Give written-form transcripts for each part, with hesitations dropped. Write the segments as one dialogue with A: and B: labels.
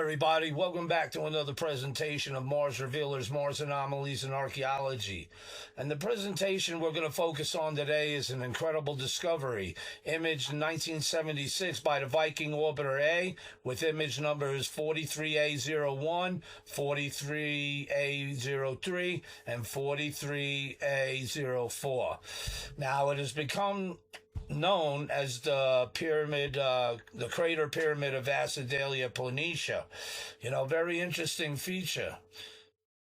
A: everybody. Welcome back to another presentation of Mars Revealers, Mars Anomalies, and Archaeology. And the presentation we're going to focus on today is an incredible discovery, imaged in 1976 by the Viking Orbiter A, with image numbers 43A01, 43A03, and 43A04. Now, it has become known as the crater pyramid of Acidalia Planitia. Very interesting feature.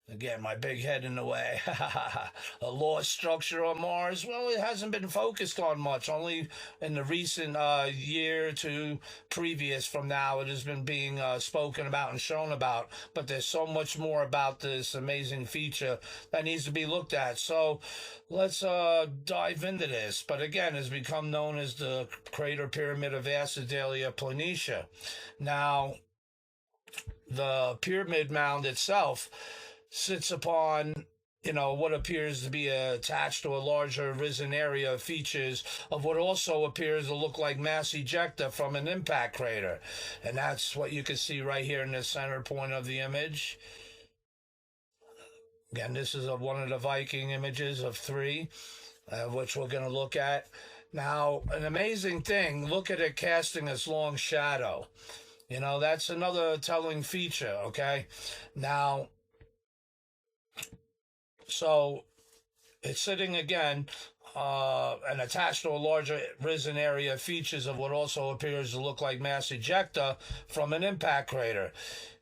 A: Again, my big head in the way. A lost structure on Mars. Well, it hasn't been focused on much. Only in the recent year or two previous from now, it has been being spoken about and shown about. But there's so much more about this amazing feature that needs to be looked at. So let's dive into this. But again, it's become known as the crater pyramid of Acidalia Planitia. Now, the pyramid mound itself sits upon, what appears to be attached to a larger risen area of features of what also appears to look like mass ejecta from an impact crater. And that's what you can see right here in the center point of the image. Again, this is one of the Viking images of three, which we're going to look at. Now, an amazing thing, look at it casting its long shadow. That's another telling feature, okay? Now, so it's sitting again and attached to a larger risen area of features of what also appears to look like mass ejecta from an impact crater.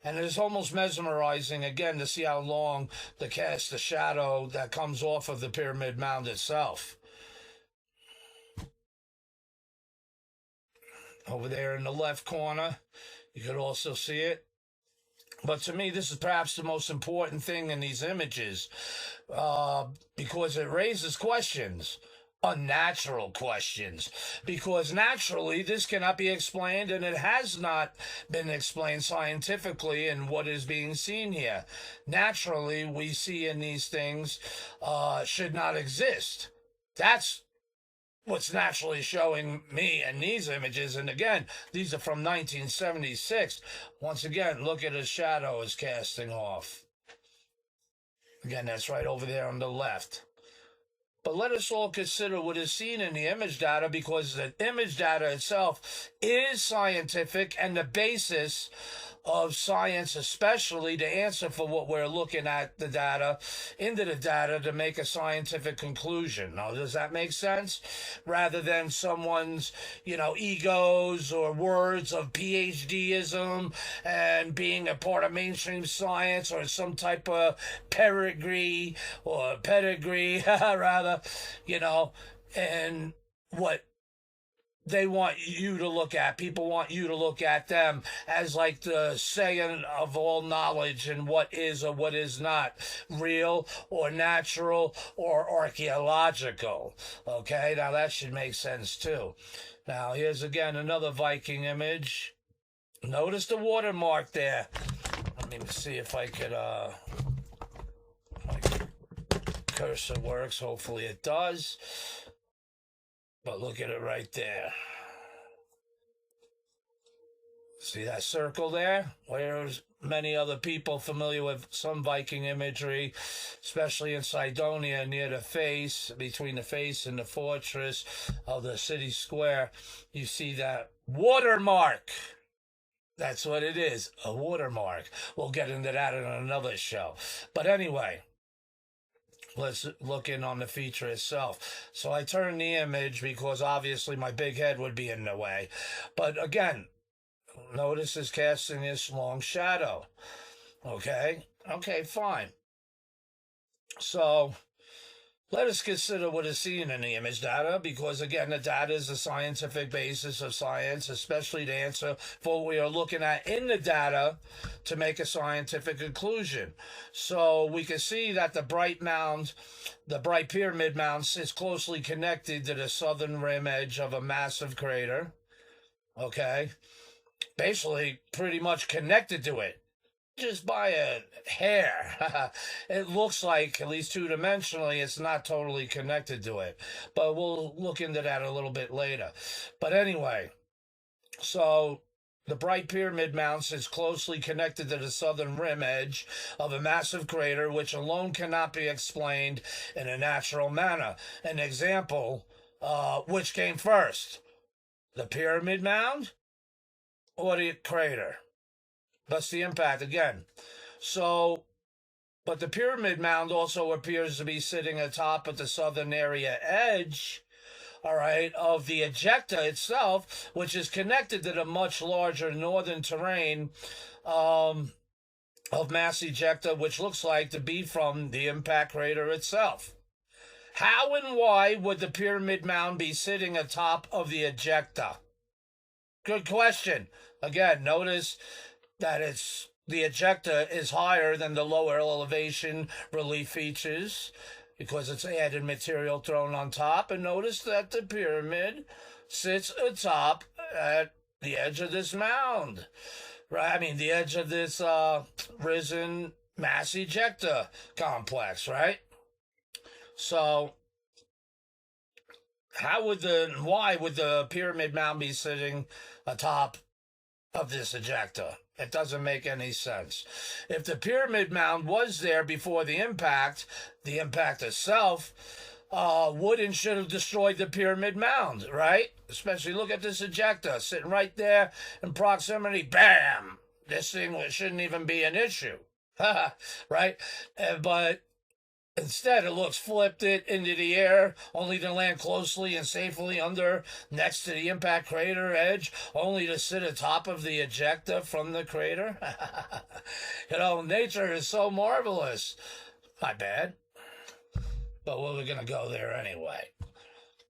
A: And it is almost mesmerizing, again, to see how long the shadow that comes off of the pyramid mound itself. Over there in the left corner, you could also see it. But to me, this is perhaps the most important thing in these images because it raises questions, unnatural questions, because naturally this cannot be explained, and it has not been explained scientifically in what is being seen here. Naturally, we see in these things should not exist. That's what's naturally showing me in these images. And again, these are from 1976. Once again, look at his shadow is casting off. Again, that's right over there on the left. But let us all consider what is seen in the image data, because the image data itself is scientific and the basis of science, especially to answer for what we're looking at the data, into the data to make a scientific conclusion. Now, does that make sense? Rather than someone's, egos or words of PhDism and being a part of mainstream science, or some type of pedigree, rather, and what they want you to look at. People want you to look at them as like the saying of all knowledge and what is or what is not real or natural or archaeological. Okay, now that should make sense too. Now here's again another Viking image. Notice the watermark there. Let me see if I could my cursor works. Hopefully it does. But look at it right there. See that circle there? Where's many other people familiar with some Viking imagery, especially in Cydonia, near the face, between the face and the fortress of the city square, you see that watermark. That's what it is, a watermark. We'll get into that in another show. But anyway, let's look in on the feature itself. So I turned the image because obviously my big head would be in the way. But again, notice it's casting this long shadow. Okay, fine. So let us consider what is seen in the image data, because again, the data is the scientific basis of science, especially to answer for what we are looking at in the data to make a scientific conclusion. So we can see that the bright pyramid mound sits closely connected to the southern rim edge of a massive crater. Okay, basically pretty much connected to it just by a hair. It looks like, at least two-dimensionally, it's not totally connected to it. But we'll look into that a little bit later. But anyway, so The bright pyramid mound sits closely connected to the southern rim edge of a massive crater, which alone cannot be explained in a natural manner. An example, which came first, the pyramid mound or the crater? That's the impact again. So, but the pyramid mound also appears to be sitting atop of the southern area edge, all right, of the ejecta itself, which is connected to the much larger northern terrain of mass ejecta, which looks like to be from the impact crater itself. How and why would the pyramid mound be sitting atop of the ejecta? Good question. Again, notice that the ejecta is higher than the lower elevation relief features because it's added material thrown on top. And notice that the pyramid sits atop at the edge of this mound, right? I mean, the edge of this risen mass ejecta complex, right? So why would the pyramid mound be sitting atop of this ejecta? It doesn't make any sense. If the pyramid mound was there before the impact itself would and should have destroyed the pyramid mound, right? Especially look at this ejecta sitting right there in proximity. Bam! This thing shouldn't even be an issue, right? But instead, it looks flipped it into the air, only to land closely and safely next to the impact crater edge, only to sit atop of the ejecta from the crater. Nature is so marvelous. My bad. But we're going to go there anyway.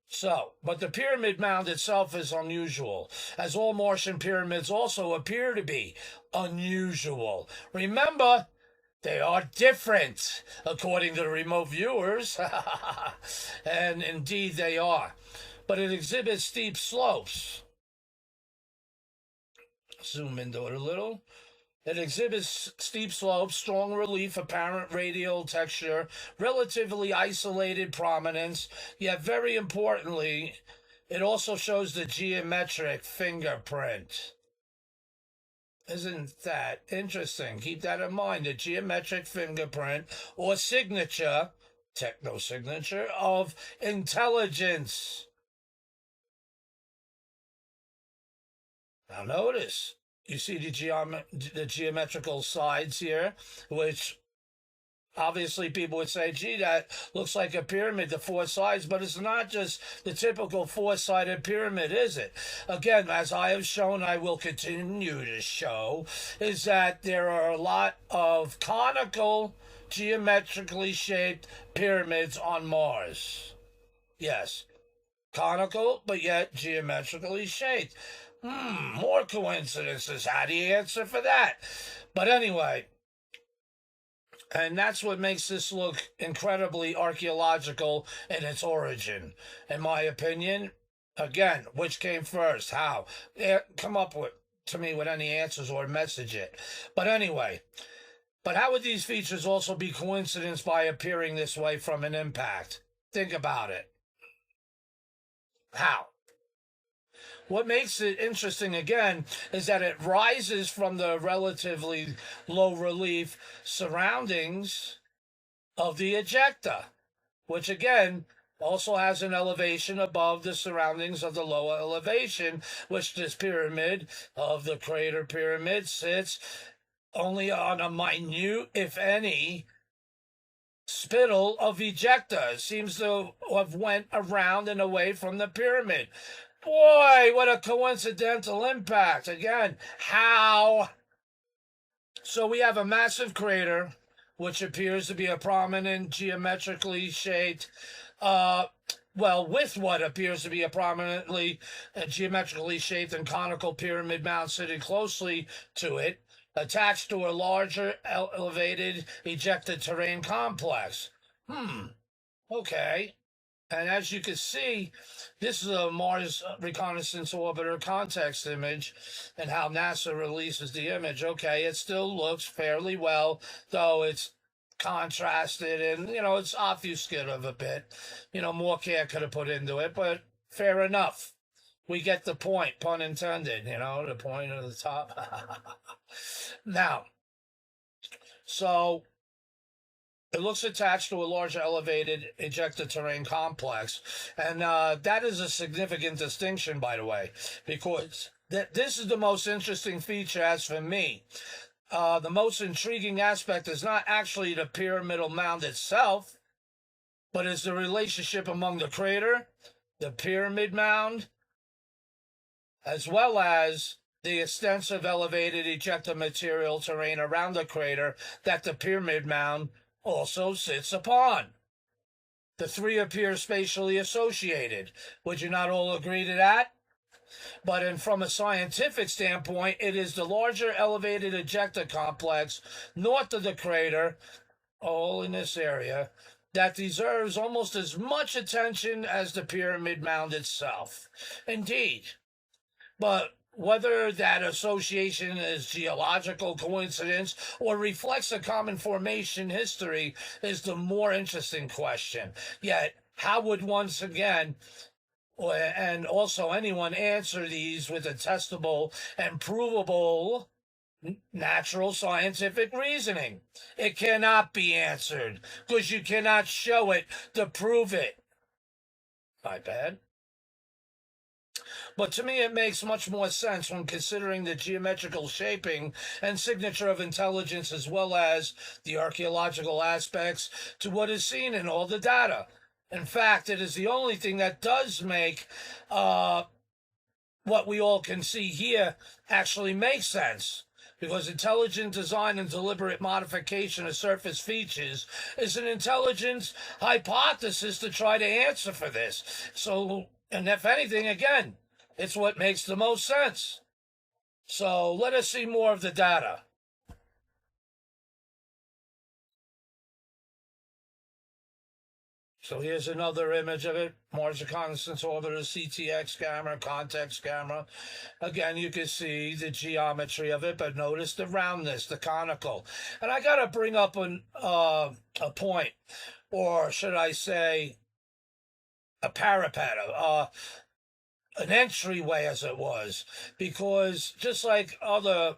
A: So, but the pyramid mound itself is unusual, as all Martian pyramids also appear to be unusual. Remember, they are different, according to remote viewers. And indeed they are. But it exhibits steep slopes. Zoom into it a little. It exhibits steep slopes, strong relief, apparent radial texture, relatively isolated prominence, yet very importantly, it also shows the geometric fingerprint. Isn't that interesting? Keep that in mind. The geometric fingerprint or signature, techno-signature, of intelligence. Now notice, you see the geometrical sides here, which obviously people would say, gee, that looks like a pyramid, the four sides, but it's not just the typical four-sided pyramid, is it? Again, as I have shown, I will continue to show, is that there are a lot of conical, geometrically shaped pyramids on Mars. Yes, conical, but yet geometrically shaped. More coincidences. How do you answer for that? But anyway, and that's what makes this look incredibly archaeological in its origin. In my opinion, again, which came first? How? Come up to me with any answers or message it. But anyway, but how would these features also be coincidence by appearing this way from an impact? Think about it. How? What makes it interesting, again, is that it rises from the relatively low relief surroundings of the ejecta, which, again, also has an elevation above the surroundings of the lower elevation, which this pyramid of the crater pyramid sits only on a minute, if any, spittle of ejecta. It seems to have went around and away from the pyramid. Boy, what a coincidental impact. Again, how? So we have a massive crater, which appears to be a prominent geometrically shaped, with what appears to be a prominently geometrically shaped and conical pyramid mound sitting closely to it, attached to a larger elevated ejected terrain complex. Okay. And as you can see, this is a Mars Reconnaissance Orbiter context image and how NASA releases the image. Okay, it still looks fairly well, though it's contrasted and, it's obfuscated a bit. More care could have put into it, but fair enough. We get the point, pun intended, you know, the point at the top. Now, so it looks attached to a large elevated ejecta terrain complex. And that is a significant distinction, by the way, because this is the most interesting feature as for me. The most intriguing aspect is not actually the pyramidal mound itself, but is the relationship among the crater, the pyramid mound, as well as the extensive elevated ejecta material terrain around the crater that the pyramid mound also sits upon. The three appear spatially associated. Would you not all agree to that? But from a scientific standpoint, it is the larger elevated ejecta complex north of the crater, all in this area, that deserves almost as much attention as the pyramid mound itself. Indeed. But whether that association is geological coincidence or reflects a common formation history is the more interesting question. Yet, how would once again, and also anyone, answer these with a testable and provable natural scientific reasoning? It cannot be answered because you cannot show it to prove it. My bad. But to me, it makes much more sense when considering the geometrical shaping and signature of intelligence, as well as the archaeological aspects to what is seen in all the data. In fact, it is the only thing that does make what we all can see here actually make sense. Because intelligent design and deliberate modification of surface features is an intelligence hypothesis to try to answer for this. So, and if anything, again, it's what makes the most sense. So let us see more of the data. So here's another image of it. Mars Reconnaissance Orbiter CTX camera, context camera. Again, you can see the geometry of it, but notice the roundness, the conical. And I got to bring up a point, or should I say a parapet, an entryway as it was, because just like other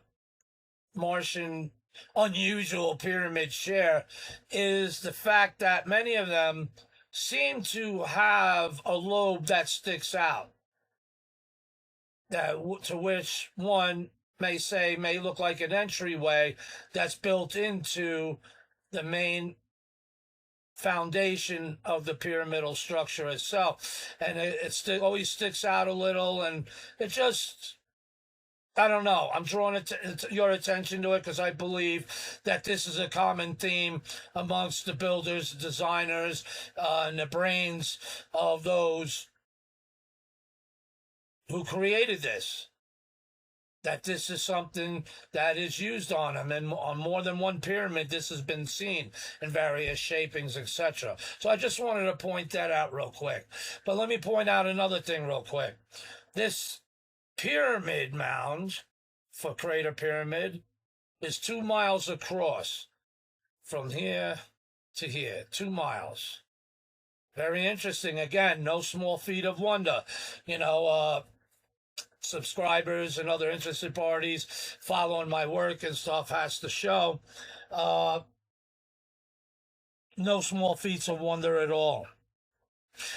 A: Martian unusual pyramids share, is the fact that many of them seem to have a lobe that sticks out, that to which one may say may look like an entryway that's built into the main foundation of the pyramidal structure itself. And it always sticks out a little, and it just, I don't know. I'm drawing your attention to it because I believe that this is a common theme amongst the builders, designers, and the brains of those who created this. That this is something that is used on them, and on more than one pyramid this has been seen in various shapings, etc. So I just wanted to point that out real quick. But let me point out another thing real quick. This pyramid mound for Crater Pyramid is 2 miles across from here to here. 2 miles. Very interesting. Again, no small feat of wonder. You know, subscribers and other interested parties following my work and stuff has to show no small feats of wonder at all.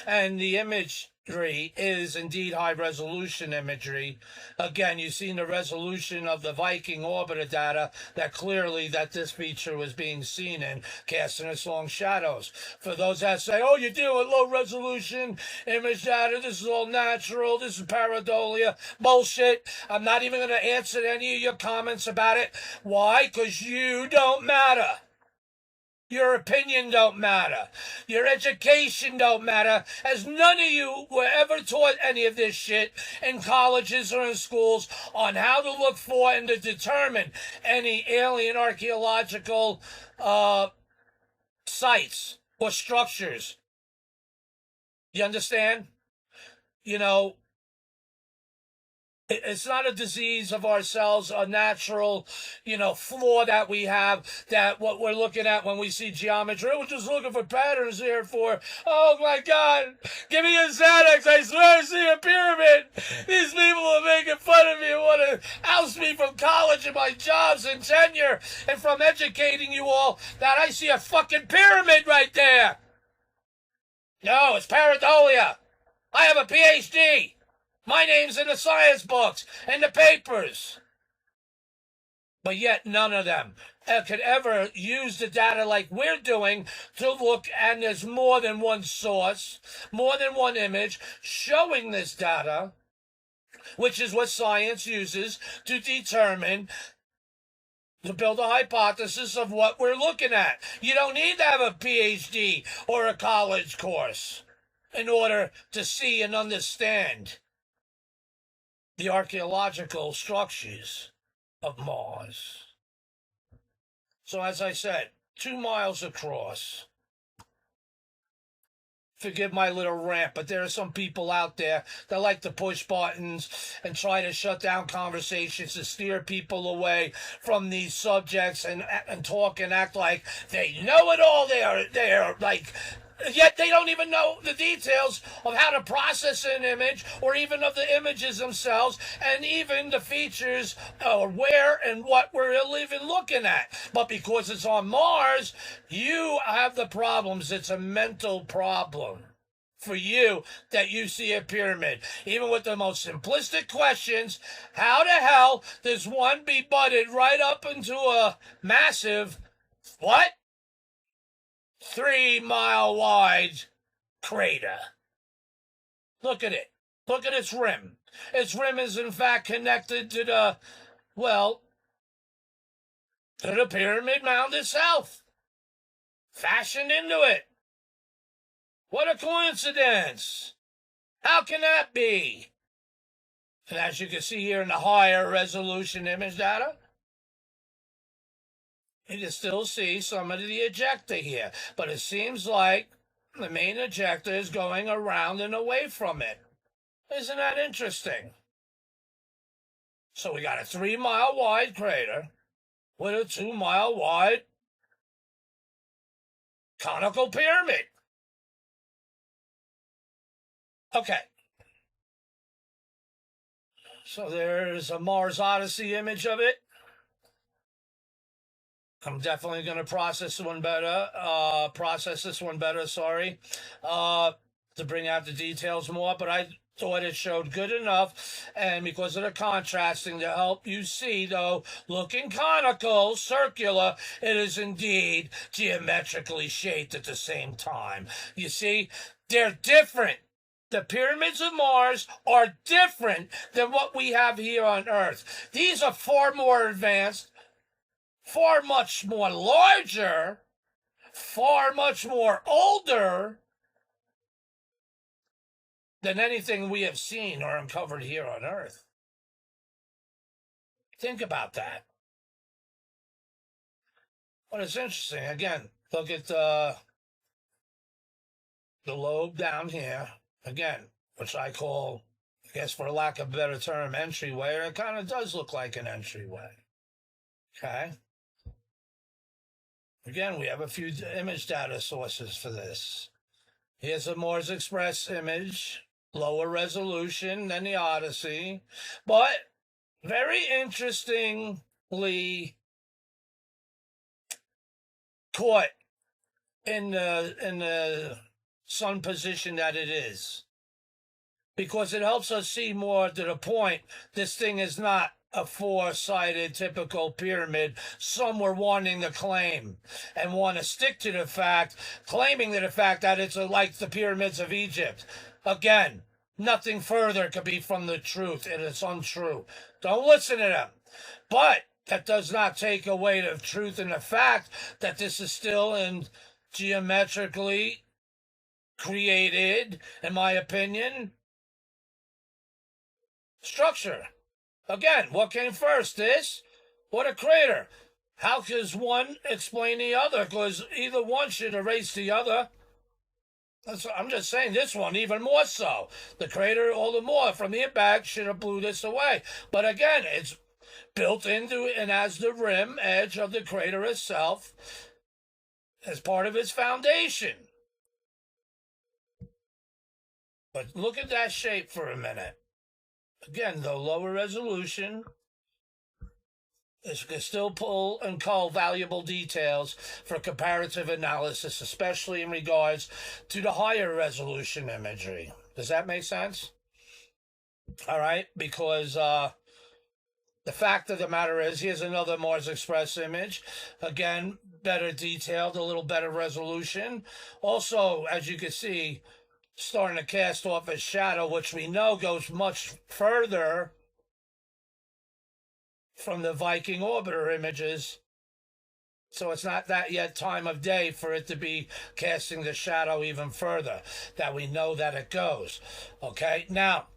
A: And the imagery is indeed high-resolution imagery. Again, you've seen the resolution of the Viking orbiter data that clearly that this feature was being seen in, casting its long shadows. For those that say, oh, you're doing low-resolution image data, this is all natural, this is pareidolia, bullshit. I'm not even going to answer any of your comments about it. Why? Because you don't matter. Your opinion don't matter. Your education don't matter, as none of you were ever taught any of this shit in colleges or in schools on how to look for and to determine any alien archaeological sites or structures. You understand? You know, It's not a disease of ourselves, a natural, flaw that we have, that what we're looking at when we see geometry. We're just looking for patterns here for, oh my God, give me a Xanax, I swear I see a pyramid. These people are making fun of me and want to oust me from college and my jobs and tenure and from educating you all that I see a fucking pyramid right there. No, it's pareidolia. I have a PhD. My name's in the science books and the papers. But yet none of them could ever use the data like we're doing to look, and there's more than one source, more than one image showing this data, which is what science uses to determine, to build a hypothesis of what we're looking at. You don't need to have a PhD or a college course in order to see and understand the archaeological structures of Mars. So as I said, 2 miles across. Forgive my little rant, but there are some people out there that like to push buttons and try to shut down conversations to steer people away from these subjects and talk and act like they know it all. They are like, yet they don't even know the details of how to process an image, or even of the images themselves, and even the features or where and what we're even looking at. But because it's on Mars, you have the problems. It's a mental problem for you that you see a pyramid. Even with the most simplistic questions, how the hell does one be butted right up into a massive, what? 3-mile wide crater. Look at it. Look at its rim. Its rim is in fact connected to the pyramid mound itself. Fashioned into it. What a coincidence. How can that be? And as you can see here in the higher resolution image data, you can still see some of the ejecta here, but it seems like the main ejecta is going around and away from it. Isn't that interesting? So we got a 3-mile wide crater with a 2-mile wide conical pyramid. Okay. So there's a Mars Odyssey image of it. I'm definitely going to process this one better, to bring out the details more, but I thought it showed good enough, and because of the contrasting, to help you see, though, looking conical, circular, it is indeed geometrically shaped at the same time. You see, they're different. The pyramids of Mars are different than what we have here on Earth. These are far more advanced, far much more larger, far much more older than anything we have seen or uncovered here on Earth. Think about that. But it's interesting. Again, look at the lobe down here. Again, which I call, I guess for lack of a better term, entryway. It kind of does look like an entryway. Okay? Again, we have a few image data sources for this. Here's a Mars Express image, lower resolution than the Odyssey, but very interestingly caught in the sun position that it is, because it helps us see more to the point. This thing is not a 4-sided typical pyramid some were wanting to claim and want to stick to the fact, claiming to the fact that it's like the pyramids of Egypt. Again, nothing further could be from the truth, and it's untrue. Don't listen to them. But that does not take away the truth in the fact that this is still in geometrically created, in my opinion, structure. Again, what came first, this or the crater? How does one explain the other? Because either one should erase the other. I'm just saying this one even more so. The crater all the more from the impact should have blew this away. But again, it's built into and as the rim edge of the crater itself as part of its foundation. But look at that shape for a minute. Again, the lower resolution, it can still pull and cull valuable details for comparative analysis, especially in regards to the higher resolution imagery. Does that make sense? All right, because the fact of the matter is, here's another Mars Express image. Again, better detailed, a little better resolution. Also, as you can see, starting to cast off its shadow, which we know goes much further from the Viking orbiter images. So it's not that yet time of day for it to be casting the shadow even further, that we know that it goes. Okay, now,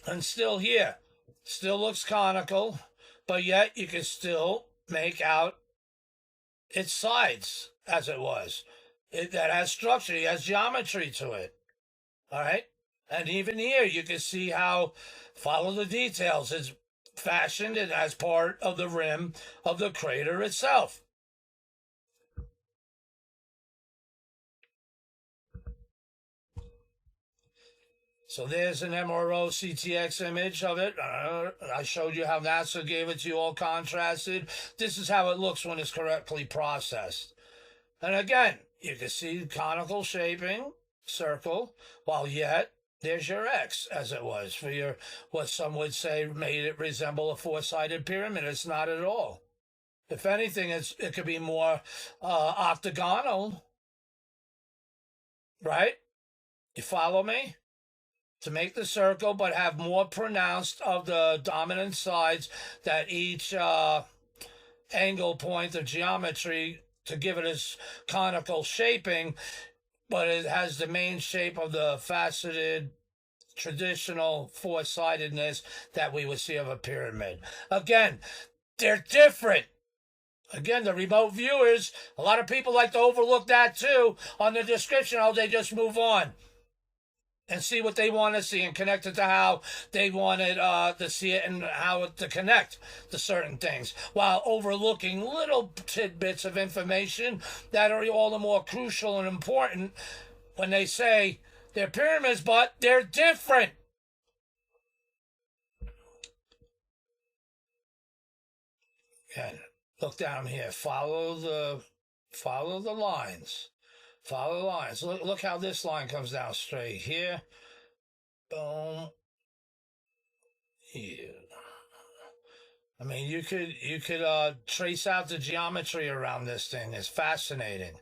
A: and still here, still looks conical, but yet you can still make out its sides as it was. That has structure, it has geometry to it. All right, and even here you can see how, follow the details, it's fashioned and as part of the rim of the crater itself. So there's an MRO CTX image of it. I showed you how NASA gave it to you all contrasted. This is how it looks when it's correctly processed. And again, you can see conical shaping, circle, while yet there's your X, as it was, for your, what some would say made it resemble a four-sided pyramid. It's not at all. If anything, it could be more octagonal, right? You follow me? To make the circle, but have more pronounced of the dominant sides that each angle point of geometry to give it its conical shaping, but it has the main shape of the faceted traditional four-sidedness that we would see of a pyramid. Again, they're different. Again, the remote viewers, a lot of people like to overlook that too on the description. Oh, they just move on and see what they want to see and connect it to how they wanted to see it and how to connect to certain things, while overlooking little tidbits of information that are all the more crucial and important when they say they're pyramids, but they're different. And look down here. Follow the lines. Follow the lines. Look how this line comes down straight here. Boom. Yeah. I mean, you could trace out the geometry around this thing. It's fascinating.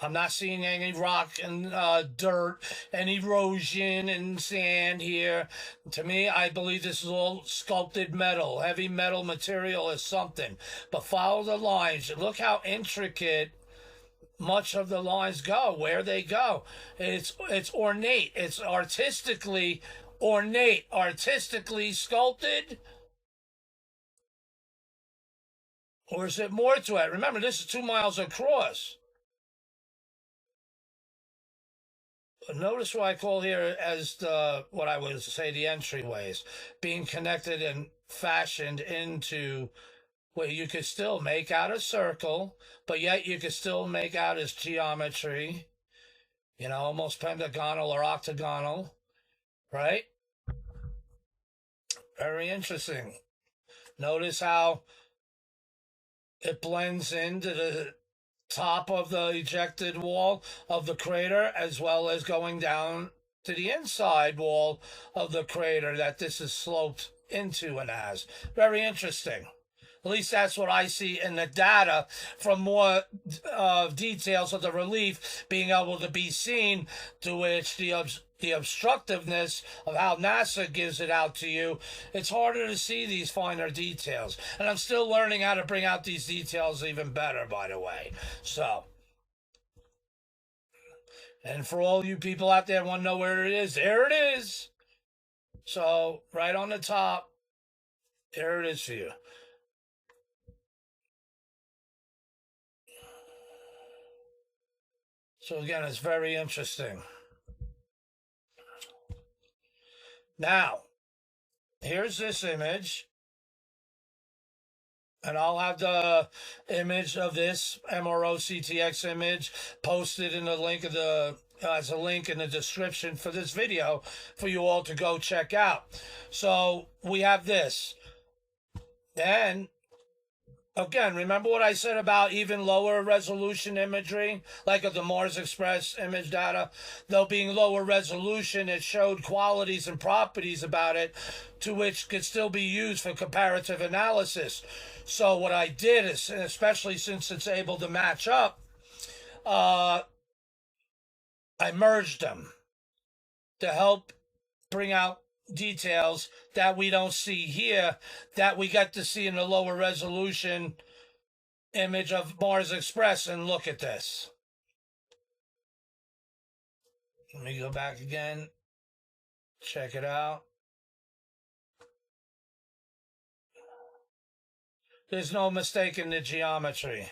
A: I'm not seeing any rock and dirt and erosion and sand here. To me, I believe this is all sculpted metal, heavy metal material or something. But follow the lines. Look how intricate much of the lines go, where they go. It's ornate. It's artistically ornate, artistically sculpted. Or is it more to it? Remember, this is 2 miles across. Notice what I call here as what I would say the entryways, being connected and fashioned into where you could still make out a circle, but yet you could still make out its geometry, almost pentagonal or octagonal, right? Very interesting. Notice how it blends into the top of the ejected wall of the crater, as well as going down to the inside wall of the crater that this is sloped into and as. Very interesting. At least that's what I see in the data from more details of the relief being able to be seen, to which the obstructiveness of how NASA gives it out to you, it's harder to see these finer details. And I'm still learning how to bring out these details even better, by the way. So, and for all you people out there want to know where it is, there it is. So, right on the top, there it is for you. So again, it's very interesting. Now, here's this image. And I'll have the image of this MRO CTX image posted in the link of the as a link in the description for this video for you all to go check out. So we have this. Then again, remember what I said about even lower resolution imagery, like of the Mars Express image data? Though being lower resolution, it showed qualities and properties about it to which could still be used for comparative analysis. So what I did is, especially since it's able to match up, I merged them to help bring out details that we don't see here that we get to see in the lower resolution image of Mars Express. And look at this. Let me go back again. Check it out. There's no mistaking the geometry.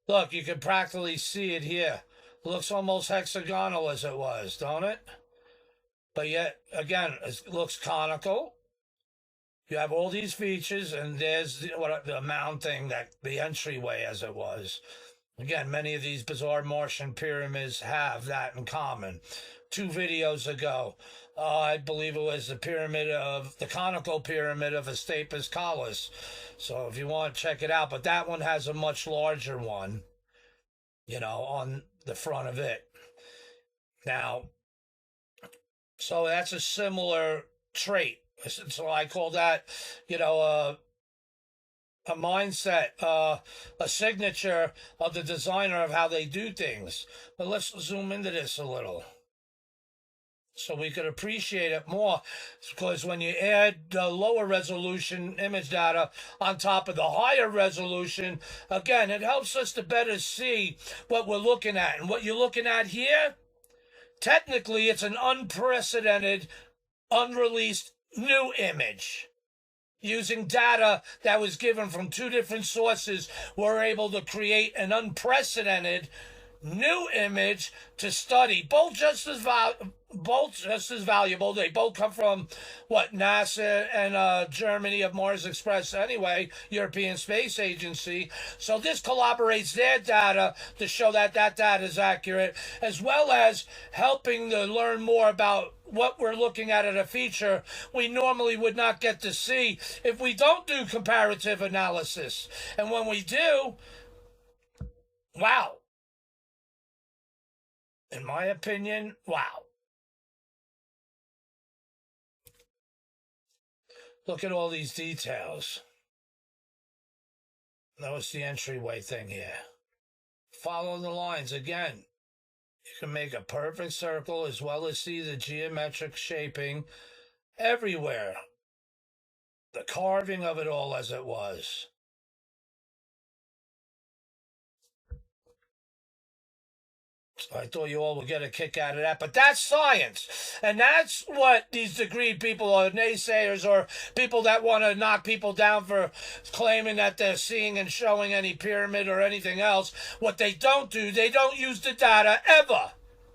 A: Look, you can practically see it here. Looks almost hexagonal as it was, don't it? But yet, again, it looks conical. You have all these features, and there's the mound thing, that the entryway as it was. Again, many of these bizarre Martian pyramids have that in common. 2 videos ago, I believe it was the conical pyramid of Astapes Collus. So if you want to check it out, but that one has a much larger one, on the front of it. Now, so that's a similar trait. So I call that, a mindset, a signature of the designer of how they do things. But let's zoom into this a little so we could appreciate it more. Because when you add the lower resolution image data on top of the higher resolution, again, it helps us to better see what we're looking at. And what you're looking at here, technically, it's an unprecedented, unreleased new image. Using data that was given from 2 different sources, we're able to create an unprecedented new image to study. Both just as valuable. They both come from NASA and Germany of Mars Express anyway, European Space Agency. So this collaborates their data to show that data is accurate, as well as helping to learn more about what we're looking at a feature we normally would not get to see if we don't do comparative analysis. And when we do, wow. In my opinion, wow. Look at all these details. Notice the entryway thing here. Follow the lines again. You can make a perfect circle as well as see the geometric shaping everywhere. The carving of it all as it was. I thought you all would get a kick out of that, but that's science. And that's what these degree people or naysayers or people that want to knock people down for claiming that they're seeing and showing any pyramid or anything else, what they don't do, they don't use the data ever.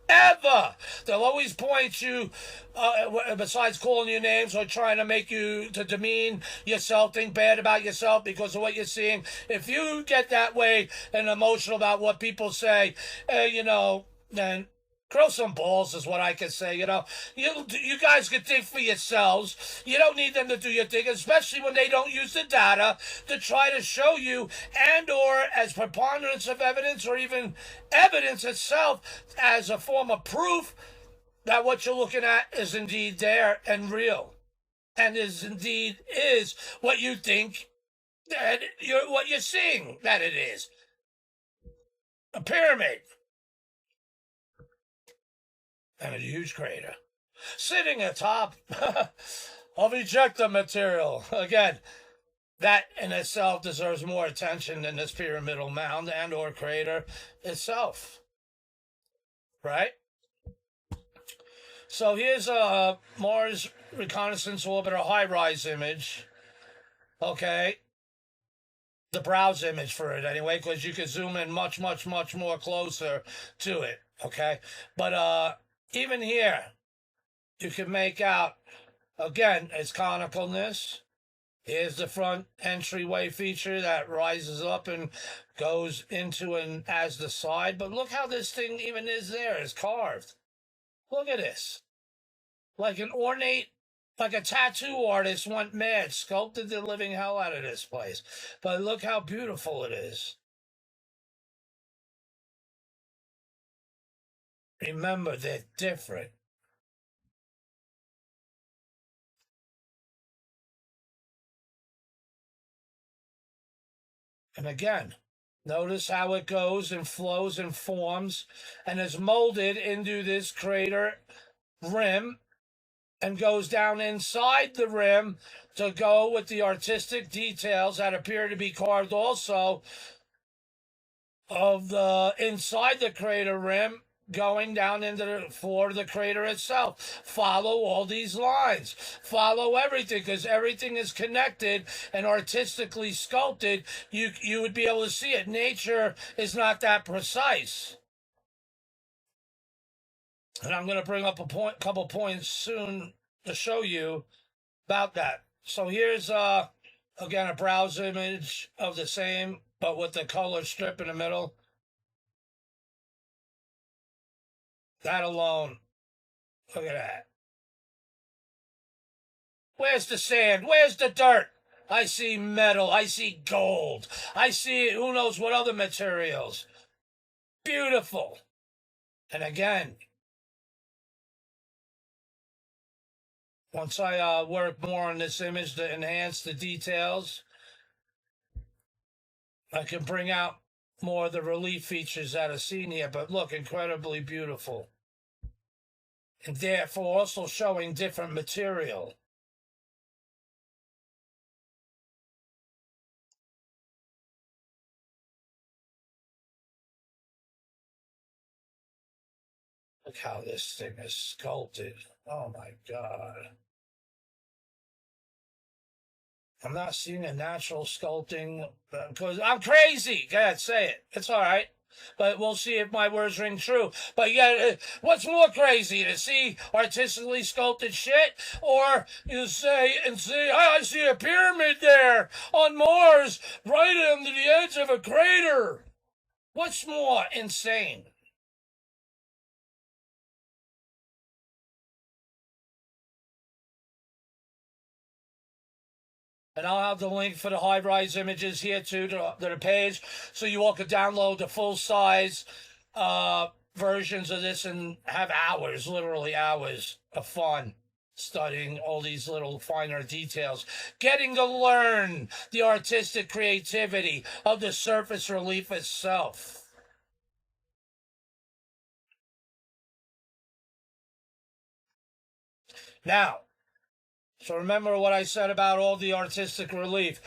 A: Ever. They'll always point you, besides calling you names or trying to make you to demean yourself, think bad about yourself because of what you're seeing. If you get that way and emotional about what people say, then grow some balls is what I can say. You guys can think for yourselves. You don't need them to do your thing, especially when they don't use the data to try to show you and or as preponderance of evidence or even evidence itself as a form of proof that what you're looking at is indeed there and real and is what you think that what you're seeing that it is. A pyramid. And a huge crater sitting atop of ejecta material. Again, that in itself deserves more attention than this pyramidal mound and or crater itself. Right? So here's a Mars Reconnaissance Orbiter high-rise image. Okay. the browse image for it anyway, because you can zoom in much, much, much more closer to it, okay? But even here, you can make out, again, its conicalness. Here's the front entryway feature that rises up and goes into and as the side. But look how this thing even is there. It's carved. Look at this. Like an ornate, like a tattoo artist went mad, sculpted the living hell out of this place. But look how beautiful it is. Remember, they're different. And again, notice how it goes and flows and forms and is molded into this crater rim and goes down inside the rim to go with the artistic details that appear to be carved also of the inside the crater rim going down into the floor of the crater itself. Follow all these lines. Follow everything, because everything is connected and artistically sculpted. You would be able to see it. Nature is not that precise. And I'm going to bring up a couple points soon to show you about that. So here's again a browse image of the same, but with the color strip in the middle. That alone, look at that. Where's the sand? Where's the dirt? I see metal. I see gold. I see who knows what other materials. Beautiful. And again, once I work more on this image to enhance the details, I can bring out more of the relief features that are seen here. But look, incredibly beautiful. And therefore also showing different material. Look how this thing is sculpted. Oh my God. I'm not seeing a natural sculpting because I'm crazy. Go ahead, say it. It's all right. But we'll see if my words ring true. But yeah, what's more crazy, to see artistically sculpted shit, or you say and see, oh, I see a pyramid there on Mars, right under the edge of a crater? What's more insane? And I'll have the link for the high-rise images here too to the page, so you all could download the full-size versions of this and have hours, literally hours of fun studying all these little finer details, getting to learn the artistic creativity of the surface relief itself. Now, so remember what I said about all the artistic relief.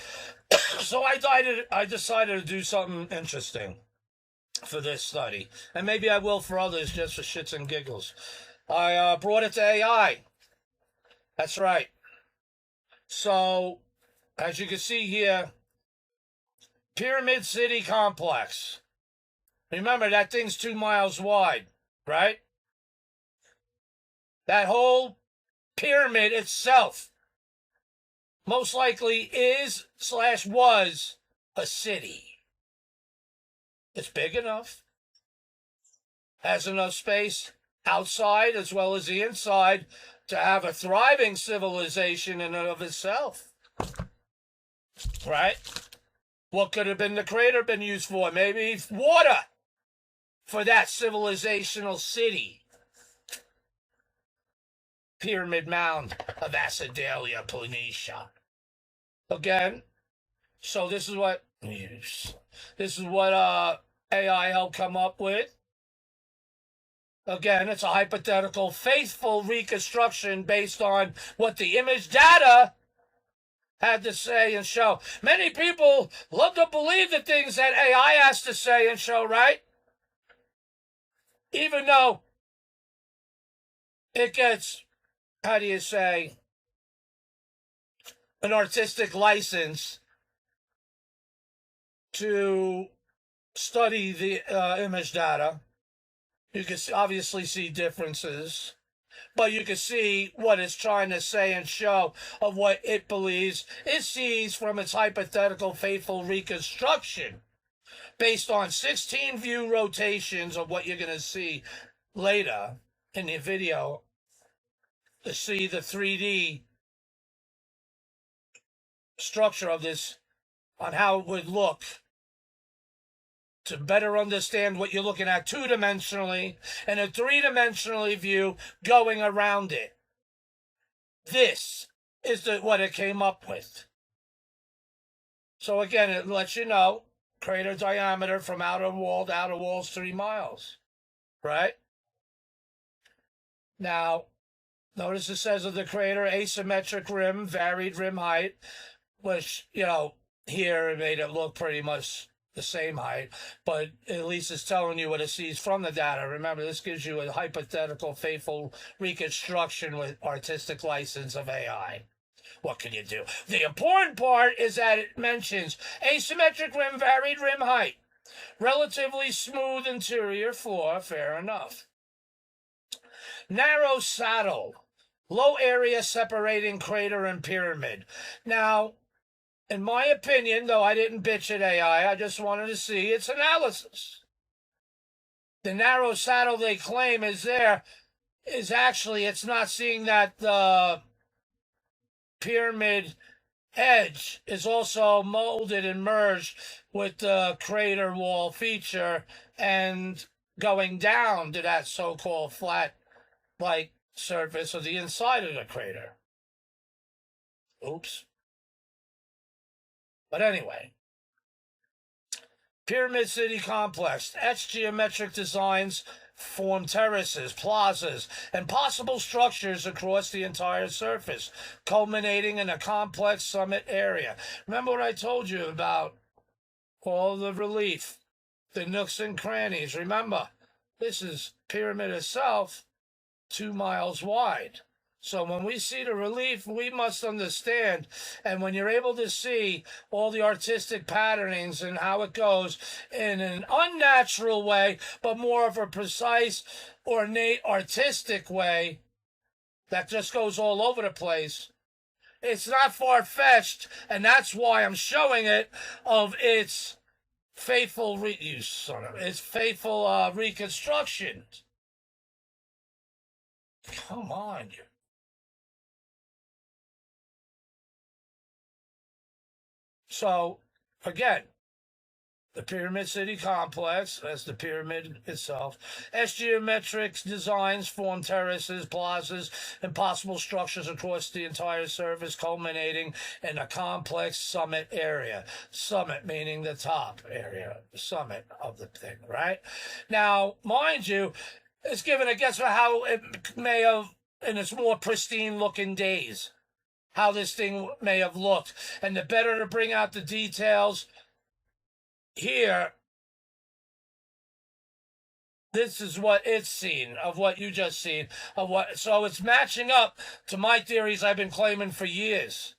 A: So I decided to do something interesting for this study, and maybe I will for others just for shits and giggles. I brought it to AI. That's right. So, as you can see here, Pyramid City Complex. Remember, that thing's 2 miles wide, right? That whole pyramid itself most likely is/was a city. It's big enough, has enough space outside as well as the inside to have a thriving civilization in and of itself. Right? What could have been the crater been used for? Maybe water for that civilizational city. Pyramid Mound of Acidalia Planitia. Again, so this is what AI helped come up with. Again, it's a hypothetical, faithful reconstruction based on what the image data had to say and show. Many people love to believe the things that AI has to say and show, right? Even though it gets, how do you say, an artistic license to study the image data. You can obviously see differences, but you can see what it's trying to say and show of what it believes it sees from its hypothetical faithful reconstruction based on 16 view rotations of what you're going to see later in the video to see the 3D structure of this on how it would look to better understand what you're looking at two-dimensionally and a three-dimensionally view going around it. This is what it came up with. So again, it lets you know crater diameter from outer wall to outer wall is 3 miles, right? Now, notice it says of the crater, asymmetric rim, varied rim height, which, you know, here it made it look pretty much the same height, but at least it's telling you what it sees from the data. Remember, this gives you a hypothetical, faithful reconstruction with artistic license of AI. What can you do? The important part is that it mentions asymmetric rim, varied rim height, relatively smooth interior floor, fair enough. Narrow saddle, low area separating crater and pyramid. Now, in my opinion, though I didn't bitch at AI, I just wanted to see its analysis. The narrow saddle they claim is there is actually, it's not seeing that the pyramid edge is also molded and merged with the crater wall feature and going down to that so-called flat-like surface of the inside of the crater. Oops. But anyway, Pyramid City Complex, etched geometric designs form terraces, plazas, and possible structures across the entire surface, culminating in a complex summit area. Remember what I told you about all the relief, the nooks and crannies? Remember, this is pyramid itself, 2 miles wide. So when we see the relief, we must understand, and when you're able to see all the artistic patternings and how it goes in an unnatural way, but more of a precise, ornate, artistic way that just goes all over the place, it's not far-fetched, and that's why I'm showing it of its faithful reconstruction. Come on. So, again, the Pyramid City Complex, that's the pyramid itself, geometric designs form terraces, plazas, and possible structures across the entire surface, culminating in a complex summit area. Summit meaning the top area, the summit of the thing, right? Now, mind you, it's given a guess for how it may have, in its more pristine-looking days, how this thing may have looked. And the better to bring out the details here, this is what it's seen, of what you just seen, of what, so it's matching up to my theories I've been claiming for years.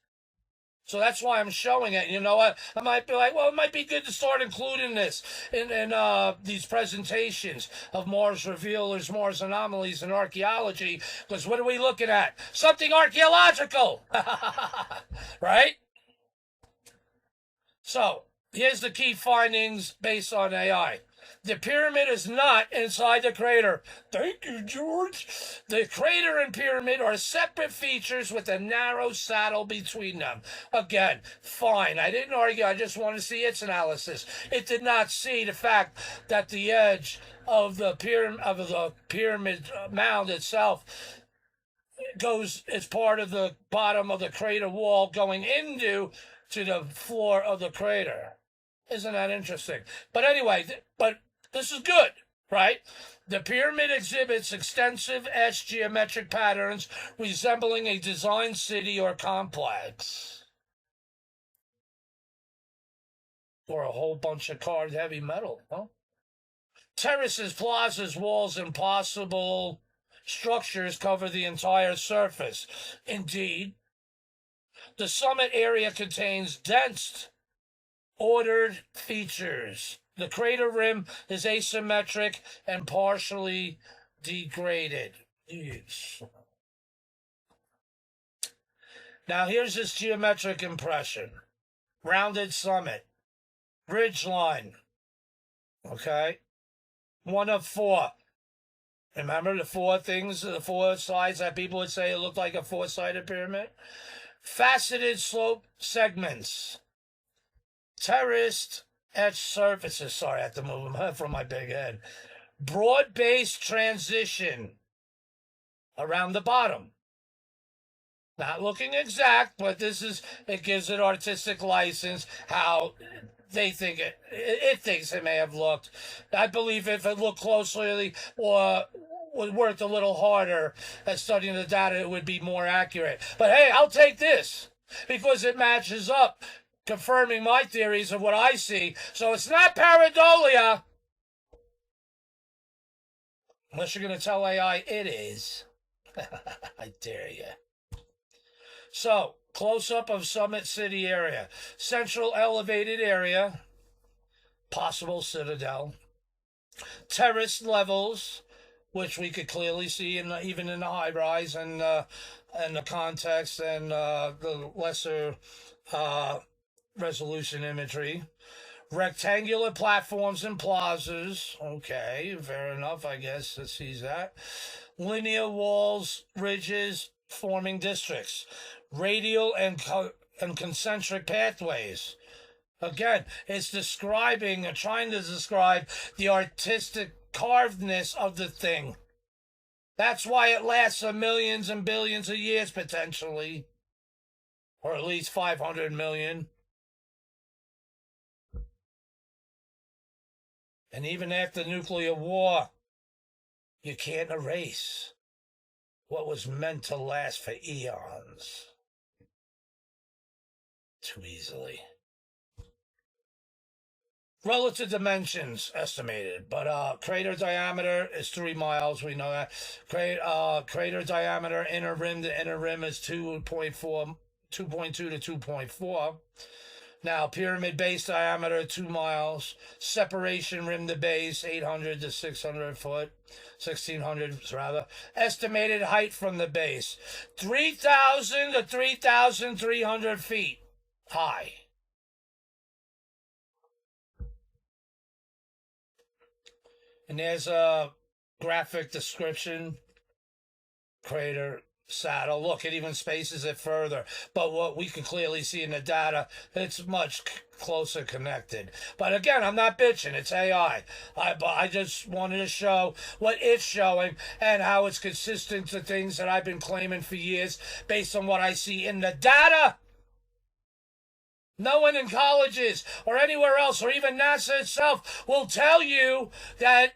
A: So that's why I'm showing it. You know what? I might be like, well, it might be good to start including this in these presentations of Mars Revealers, Mars Anomalies, and Archaeology, because what are we looking at? Something archaeological, right? So here's the key findings based on AI. The pyramid is not inside the crater. Thank you, George. The crater and pyramid are separate features with a narrow saddle between them. Again, fine. I didn't argue. I just want to see its analysis. It did not see the fact that the edge of the pyramid mound itself goes as part of the bottom of the crater wall going into the floor of the crater. Isn't that interesting? But anyway, this is good, right? The pyramid exhibits extensive etched geometric patterns resembling a designed city or complex. Or a whole bunch of carved heavy metal, huh? Terraces, plazas, walls, and possible structures cover the entire surface. Indeed, the summit area contains dense ordered features. The crater rim is asymmetric and partially degraded. Jeez. Now here's this geometric impression. Rounded summit. Ridge line. Okay? One of four. Remember the four things, the four sides that people would say it looked like a four-sided pyramid? Faceted slope segments. Terraced etched surfaces. Sorry, I have to move them from my big head. Broad-based transition around the bottom. Not looking exact, but it gives it artistic license how they think it thinks it may have looked. I believe if it looked closely or worked a little harder at studying the data, it would be more accurate. But hey, I'll take this because it matches up, confirming my theories of what I see. So it's not pareidolia. Unless you're going to tell AI it is. I dare you. So, close-up of Summit City area. Central elevated area. Possible citadel. Terrace levels, which we could clearly see even in the high-rise and the context and the lesser resolution imagery. Rectangular platforms and plazas. Okay, fair enough, I guess it sees that. Linear walls, ridges, forming districts. Radial and concentric pathways. Again, it's describing or trying to describe the artistic carvedness of the thing. That's why it lasts for millions and billions of years, potentially. Or at least 500 million. And even after nuclear war, you can't erase what was meant to last for eons too easily. Relative dimensions estimated, but crater diameter is 3 miles. We know that. Crater diameter inner rim to inner rim is 2.2 to 2.4. Now, pyramid base diameter, 2 miles. Separation rim to base, 800 to 600 foot. 1,600 rather. Estimated height from the base, 3,000 to 3,300 feet high. And there's a graphic description. Crater saddle. Look, it even spaces it further. But what we can clearly see in the data, it's much closer connected. But again, I'm not bitching. It's AI. I just wanted to show what it's showing and how it's consistent to things that I've been claiming for years based on what I see in the data. No one in colleges or anywhere else or even NASA itself will tell you that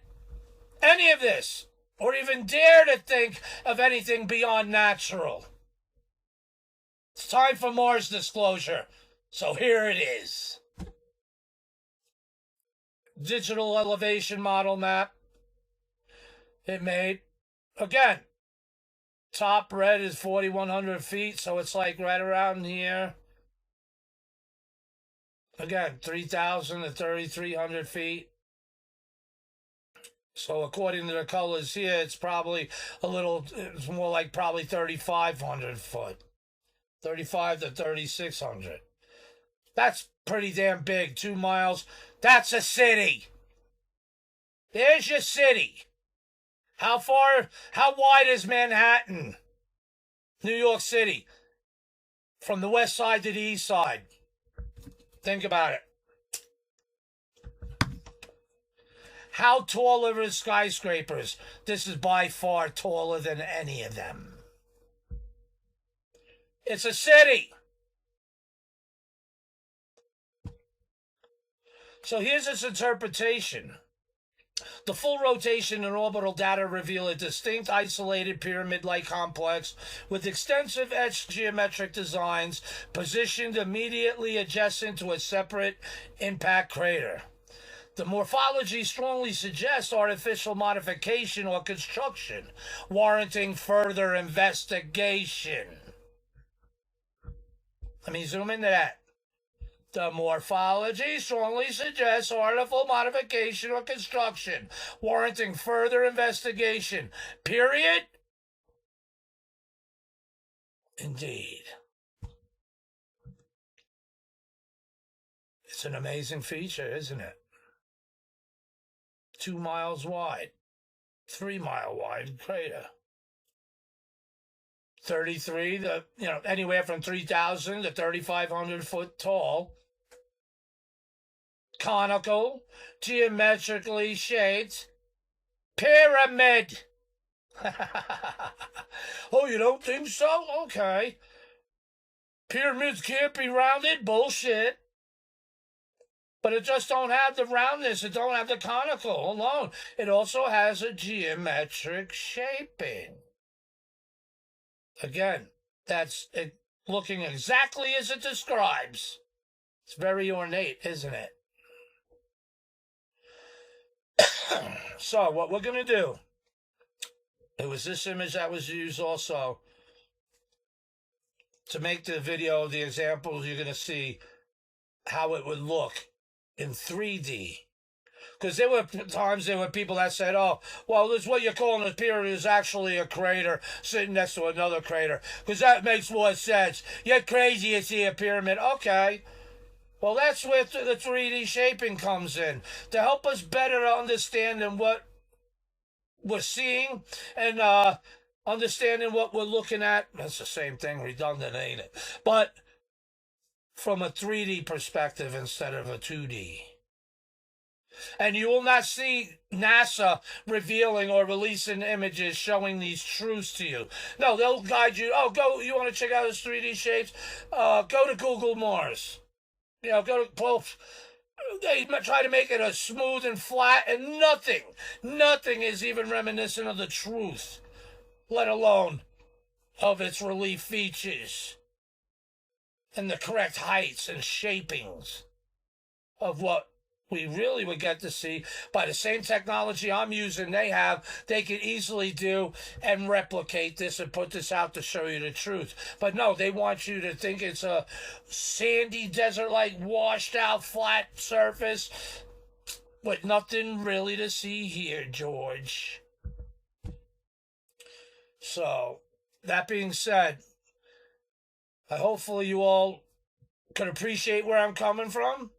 A: any of this or even dare to think of anything beyond natural. It's time for Mars disclosure. So here it is. Digital elevation model map. It made. Again, top red is 4,100 feet, so it's like right around here. Again, 3,000 to 3,300 feet. So according to the colors here, it's more like probably 3,500 foot. 35 to 3,600. That's pretty damn big. 2 miles. That's a city. There's your city. How wide is Manhattan? New York City. From the west side to the east side. Think about it. How tall are the skyscrapers? This is by far taller than any of them. It's a city. So here's its interpretation. The full rotation and orbital data reveal a distinct, isolated pyramid-like complex with extensive etched geometric designs positioned immediately adjacent to a separate impact crater. The morphology strongly suggests artificial modification or construction, warranting further investigation. Let me zoom into that. The morphology strongly suggests artificial modification or construction, warranting further investigation. Period? Indeed. It's an amazing feature, isn't it? 2 miles wide, 3 mile wide crater. 33, anywhere from 3,000 to 3,500 foot tall. Conical, geometrically shaped pyramid. Oh, you don't think so? Okay. Pyramids can't be rounded? Bullshit. But it just don't have the roundness. It don't have the conical alone. It also has a geometric shaping. Again, that's it looking exactly as it describes. It's very ornate, isn't it? So what we're going to do, it was this image that was used also to make the video, the examples you're going to see how it would look in 3D. Because there were times there were people that said, oh, well, this what you're calling a pyramid is actually a crater sitting next to another crater. Because that makes more sense. You're crazy to see a pyramid. Okay. Well, that's where the 3D shaping comes in. To help us better understand what we're seeing and understanding what we're looking at. That's the same thing, redundant, ain't it? But from a 3D perspective instead of a 2D. And you will not see NASA revealing or releasing images showing these truths to you. No, they'll guide you. Oh, you want to check out those 3D shapes? Go to Google Mars. Go to, well, they try to make it as smooth and flat, and nothing is even reminiscent of the truth, let alone of its relief features and the correct heights and shapings of what we really would get to see by the same technology I'm using they could easily do and replicate this and put this out to show you the truth. But no, they want you to think it's a sandy desert-like washed out flat surface with nothing really to see here, George. So, that being said, hopefully you all can appreciate where I'm coming from.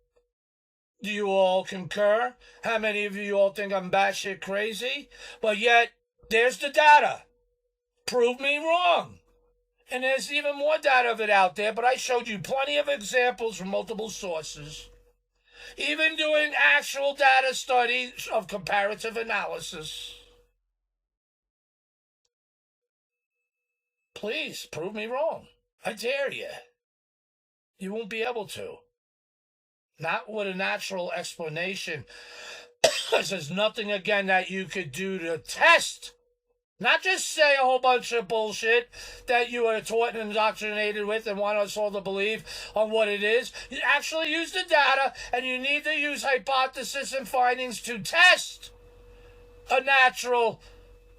A: Do you all concur? How many of you all think I'm batshit crazy? But yet, there's the data. Prove me wrong. And there's even more data of it out there, but I showed you plenty of examples from multiple sources. Even doing actual data studies of comparative analysis. Please, prove me wrong. I dare you. You won't be able to. Not with a natural explanation. There's nothing, again, that you could do to test. Not just say a whole bunch of bullshit that you are taught and indoctrinated with and want us all to believe on what it is. You actually use the data, and you need to use hypothesis and findings to test a natural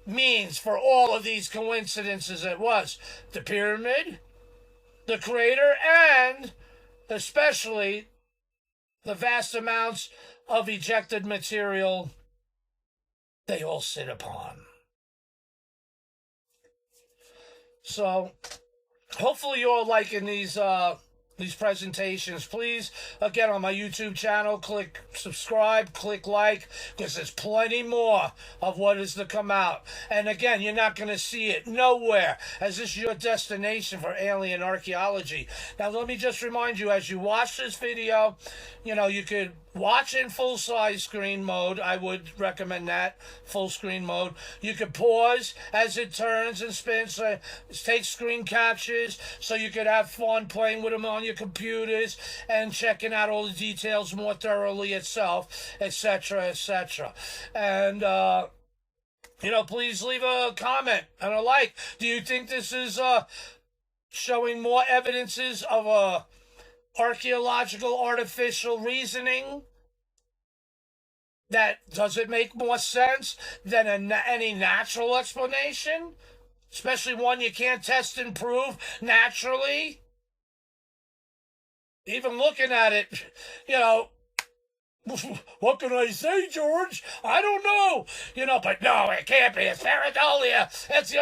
A: means for all of these coincidences. It was the pyramid, the crater, and especially the vast amounts of ejected material they all sit upon. So, hopefully you're all liking these presentations. Please, again, on my YouTube channel, click subscribe, click like, because there's plenty more of what is to come out. And again, you're not going to see it nowhere, as this is your destination for alien archaeology. Now, let me just remind you, as you watch this video, you could watch in full-size screen mode. I would recommend that, full screen mode. You could pause as it turns and spins, take screen captures, so you could have fun playing with them on your computers and checking out all the details more thoroughly itself, etc., etc. And, please leave a comment and a like. Do you think this is showing more evidences of a archaeological artificial reasoning? That does it make more sense than any natural explanation? Especially one you can't test and prove naturally? even looking at it, you know, what can I say, George? I don't know. But no, it can't be. It's pareidolia. It's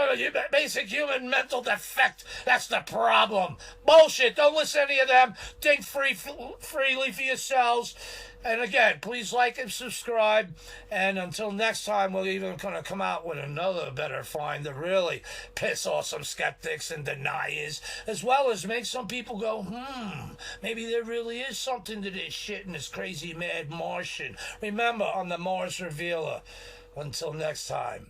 A: basic human mental defect. That's the problem. Bullshit. Don't listen to any of them. Think freely for yourselves. And again, please like and subscribe. And until next time, we're even going to come out with another better find to really piss off some skeptics and deniers, as well as make some people go, maybe there really is something to this shit and this crazy mad Martian. Remember, I'm the Mars Revealer. Until next time.